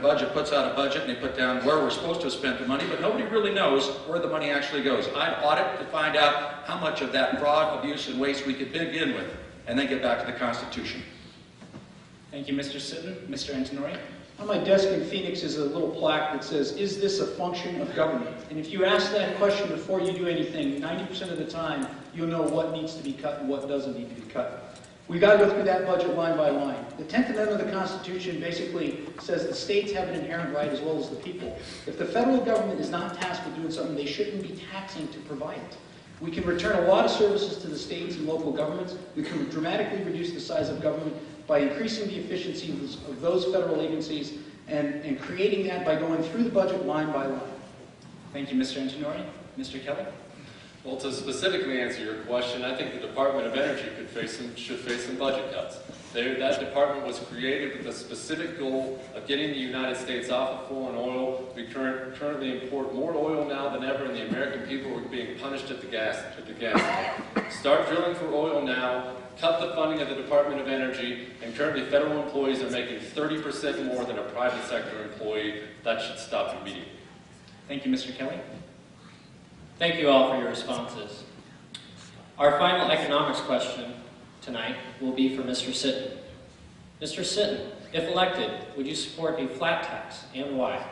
budget puts out a budget and they put down where we're supposed to have spent the money, but nobody really knows where the money actually goes. I'd audit to find out how much of that fraud, abuse, and waste we could begin with, and then get back to the Constitution. Thank you, Mr. Sitton. Mr. Antonori. On my desk in Phoenix is a little plaque that says, "Is this a function of government?" And if you ask that question before you do anything, 90% of the time, you'll know what needs to be cut and what doesn't need to be cut. We've got to go through that budget line by line. The 10th Amendment of the Constitution basically says the states have an inherent right as well as the people. If the federal government is not tasked with doing something, they shouldn't be taxing to provide it. We can return a lot of services to the states and local governments. We can dramatically reduce the size of government by increasing the efficiency of those federal agencies and creating that by going through the budget line by line. Thank you, Mr. Antonori. Mr. Kelly. Well, to specifically answer your question, I think the Department of Energy should face some budget cuts. That department was created with the specific goal of getting the United States off of foreign oil. We currently import more oil now than ever, and the American people are being punished at the gas pump. Start drilling for oil now, cut the funding of the Department of Energy, and currently federal employees are making 30% more than a private sector employee. That should stop immediately. Thank you, Mr. Kelly. Thank you all for your responses. Our final economics question tonight will be for Mr. Sitton. Mr. Sitton, if elected, would you support a flat tax, and why?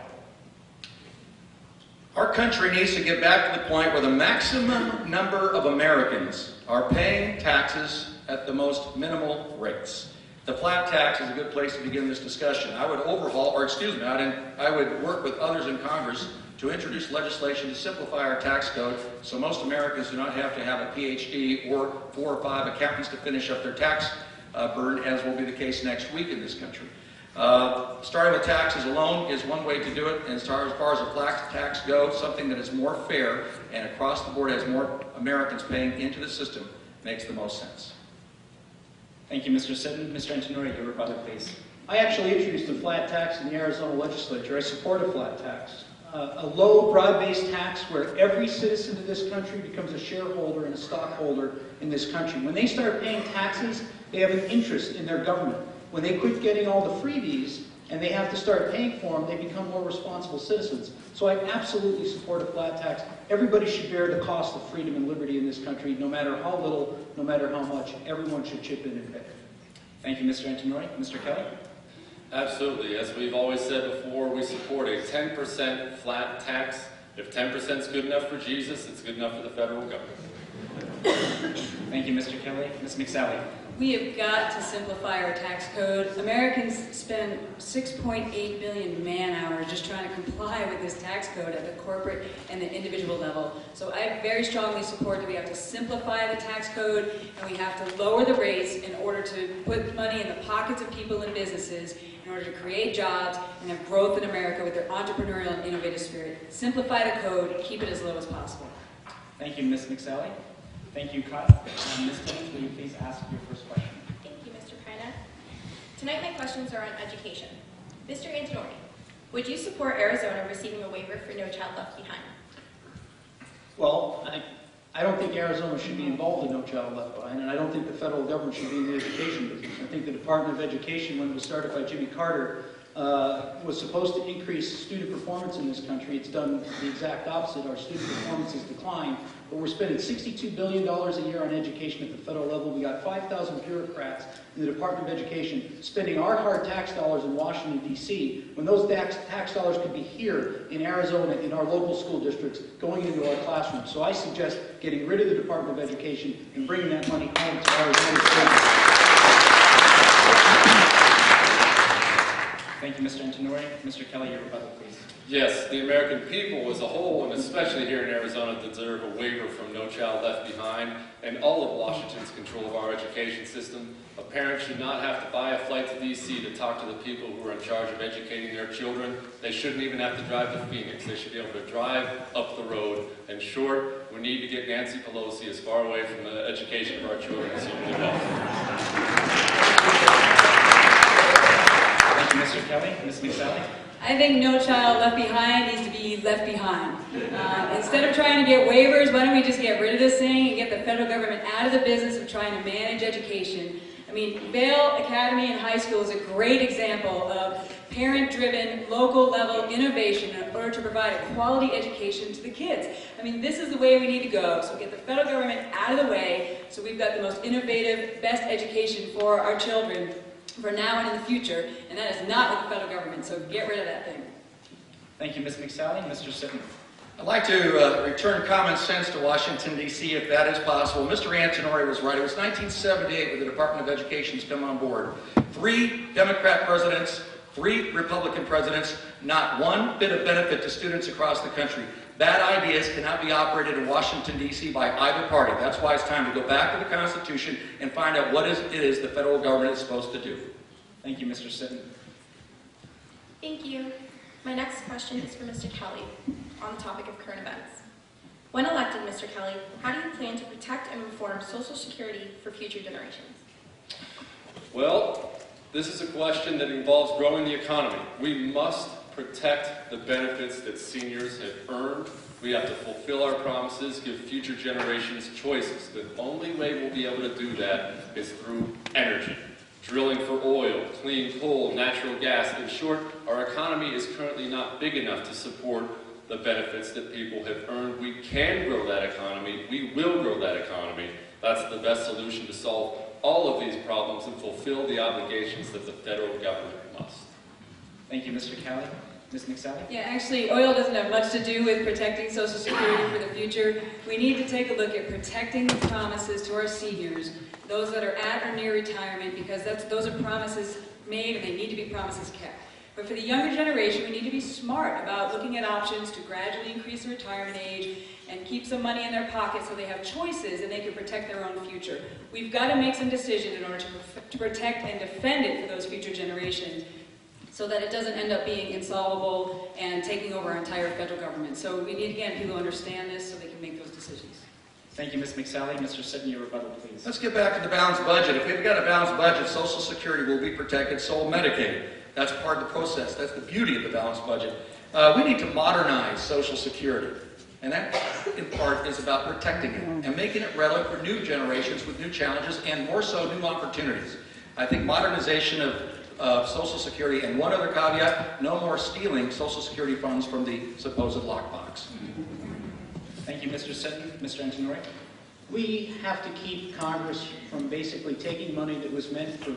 Our country needs to get back to the point where the maximum number of Americans are paying taxes at the most minimal rates. The flat tax is a good place to begin this discussion. I would I would work with others in Congress to introduce legislation to simplify our tax code so most Americans do not have to have a PhD or 4 or 5 accountants to finish up their tax burden, as will be the case next week in this country. Starting with taxes alone is one way to do it, and as far as a flat tax goes, something that is more fair and across the board has more Americans paying into the system makes the most sense. Thank you, Mr. Sitton. Mr. Antonori, your rebuttal, please. I actually introduced a flat tax in the Arizona legislature. I support a flat tax. A low, broad-based tax where every citizen of this country becomes a shareholder and a stockholder in this country. When they start paying taxes, they have an interest in their government. When they quit getting all the freebies and they have to start paying for them, they become more responsible citizens. So I absolutely support a flat tax. Everybody should bear the cost of freedom and liberty in this country, no matter how little, no matter how much. Everyone should chip in and pay. Thank you, Mr. Antonori. Mr. Kelly? Absolutely. As we've always said before, we support a 10% flat tax. If 10% is good enough for Jesus, it's good enough for the federal government. Thank you, Mr. Kelly. Ms. McSally. We have got to simplify our tax code. Americans spend 6.8 billion man-hours just trying to comply with this tax code at the corporate and the individual level. So I very strongly support that we have to simplify the tax code and we have to lower the rates in order to put money in the pockets of people and businesses in order to create jobs and have growth in America with their entrepreneurial and innovative spirit. Simplify the code, keep it as low as possible. Thank you, Ms. McSally. Thank you, Kyle. Ms. Timmons, will you please ask your first question? Thank you, Mr. Prina. Tonight my questions are on education. Mr. Antonori, would you support Arizona receiving a waiver for No Child Left Behind? Well, I don't think Arizona should be involved in No Child Left Behind, and I don't think the federal government should be in the education business. I think the Department of Education, when it was started by Jimmy Carter, was supposed to increase student performance in this country. It's done the exact opposite. Our student performance has declined, but we're spending $62 billion a year on education at the federal level. We got 5,000 bureaucrats in the Department of Education spending our hard tax dollars in Washington, D.C., when those tax dollars could be here in Arizona in our local school districts going into our classrooms. So I suggest getting rid of the Department of Education and bringing that money home to Arizona State. Thank you, Mr. Antonori. Mr. Kelly, your rebuttal, please. Yes, the American people as a whole, and especially here in Arizona, deserve a waiver from No Child Left Behind and all of Washington's control of our education system. A parent should not have to buy a flight to D.C. to talk to the people who are in charge of educating their children. They shouldn't even have to drive to Phoenix. They should be able to drive up the road. In short, we need to get Nancy Pelosi as far away from the education of our children as humanly possible. Thank you, Mr. Kelly. Ms. McSally. I think No Child Left Behind needs to be left behind. Instead of trying to get waivers, why don't we just get rid of this thing and get the federal government out of the business of trying to manage education? I mean, Vail Academy and High School is a great example of parent-driven, local-level innovation in order to provide a quality education to the kids. I mean, this is the way we need to go. So get the federal government out of the way so we've got the most innovative, best education for our children for now and in the future. And that is not with the federal government, so get rid of that thing. Thank you, Ms. McSally. Mr. Sitten. I'd like to return common sense to Washington, D.C., if that is possible. Mr. Antonori was right. It was 1978 when the Department of Education's come on board. 3 Democrat presidents, 3 Republican presidents, not one bit of benefit to students across the country. Bad ideas cannot be operated in Washington, D.C. by either party. That's why it's time to go back to the Constitution and find out what it is the federal government is supposed to do. Thank you, Mr. Sitten. Thank you. My next question is for Mr. Kelly on the topic of current events. When elected, Mr. Kelly, how do you plan to protect and reform Social Security for future generations? Well, this is a question that involves growing the economy. We must protect the benefits that seniors have earned. We have to fulfill our promises, give future generations choices. The only way we'll be able to do that is through energy. Drilling for oil, clean coal, natural gas. In short, our economy is currently not big enough to support the benefits that people have earned. We can grow that economy. We will grow that economy. That's the best solution to solve all of these problems and fulfill the obligations that the federal government must. Thank you, Mr. Kelly. Ms. McSally. Yeah, actually, oil doesn't have much to do with protecting Social Security for the future. We need to take a look at protecting the promises to our seniors, those that are at or near retirement, because those are promises made and they need to be promises kept. But for the younger generation, we need to be smart about looking at options to gradually increase the retirement age and keep some money in their pocket so they have choices and they can protect their own future. We've got to make some decisions in order to protect and defend it for those future generations, so that it doesn't end up being insolvable and taking over our entire federal government. So we need, again, people to understand this so they can make those decisions. Thank you, Ms. McSally. Mr. Sitten, your rebuttal, please. Let's get back to the balanced budget. If we've got a balanced budget, Social Security will be protected, so will Medicaid. That's part of the process. That's the beauty of the balanced budget. We need to modernize Social Security. And that, in part, is about protecting it and making it relevant for new generations with new challenges and more so new opportunities. I think modernization of Social Security, and one other caveat, no more stealing Social Security funds from the supposed lockbox. Thank you, Mr. Sitten. Mr. Antonori. We have to keep Congress from basically taking money that was meant for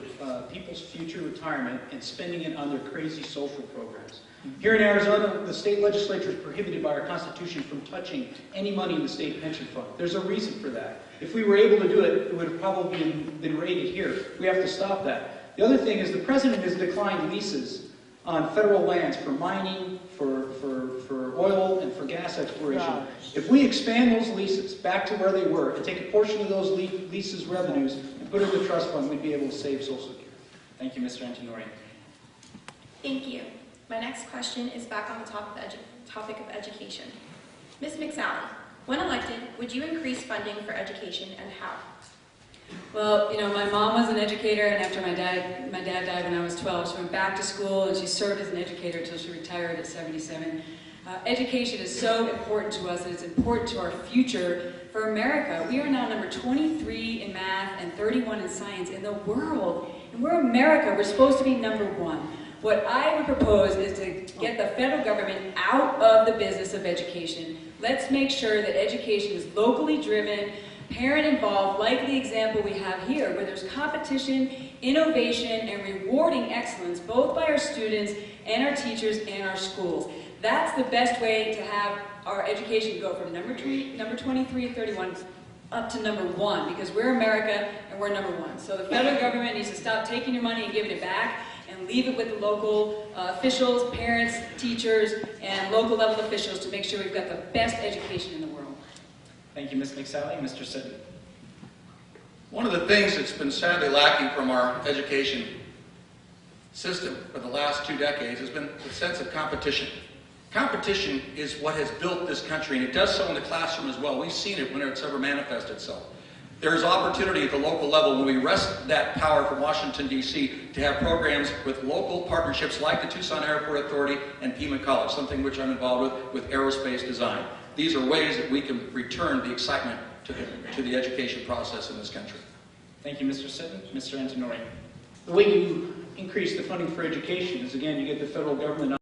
people's future retirement and spending it on their crazy social programs. Here in Arizona, the state legislature is prohibited by our Constitution from touching any money in the state pension fund. There's a reason for that. If we were able to do it, it would have probably been raided here. We have to stop that. The other thing is the president has declined leases on federal lands for mining, for oil, and for gas exploration. If we expand those leases back to where they were and take a portion of those leases revenues and put it in the trust fund, we'd be able to save Social Security. Thank you, Mr. Antonori. Thank you. My next question is back on the topic of education. Ms. McSally, when elected, would you increase funding for education and how? Well, you know, my mom was an educator, and after my dad died when I was 12, she went back to school, and she served as an educator until she retired at 77. Education is so important to us, and it's important to our future for America. We are now number 23 in math and 31 in science in the world. And we're America. We're supposed to be number 1. What I would propose is to get the federal government out of the business of education. Let's make sure that education is locally driven, parent involved, like the example we have here, where there's competition, innovation, and rewarding excellence, both by our students and our teachers and our schools. That's the best way to have our education go from number 23 and 31 up to number 1, because we're America and we're number 1. So the federal government needs to stop taking your money and giving it back and leave it with the local officials, parents, teachers, and local level officials to make sure we've got the best education in the world. Thank you, Ms. McSally. Mr. Sitten. One of the things that's been sadly lacking from our education system for the last 2 decades has been the sense of competition. Competition is what has built this country, and it does so in the classroom as well. We've seen it when it's ever manifested itself. There's opportunity at the local level when we wrest that power from Washington, D.C. to have programs with local partnerships like the Tucson Airport Authority and Pima College, something which I'm involved with aerospace design. These are ways that we can return the excitement to the education process in this country. Thank you, Mr. Sitten. Mr. Antonori. The way you increase the funding for education, is again, you get the federal government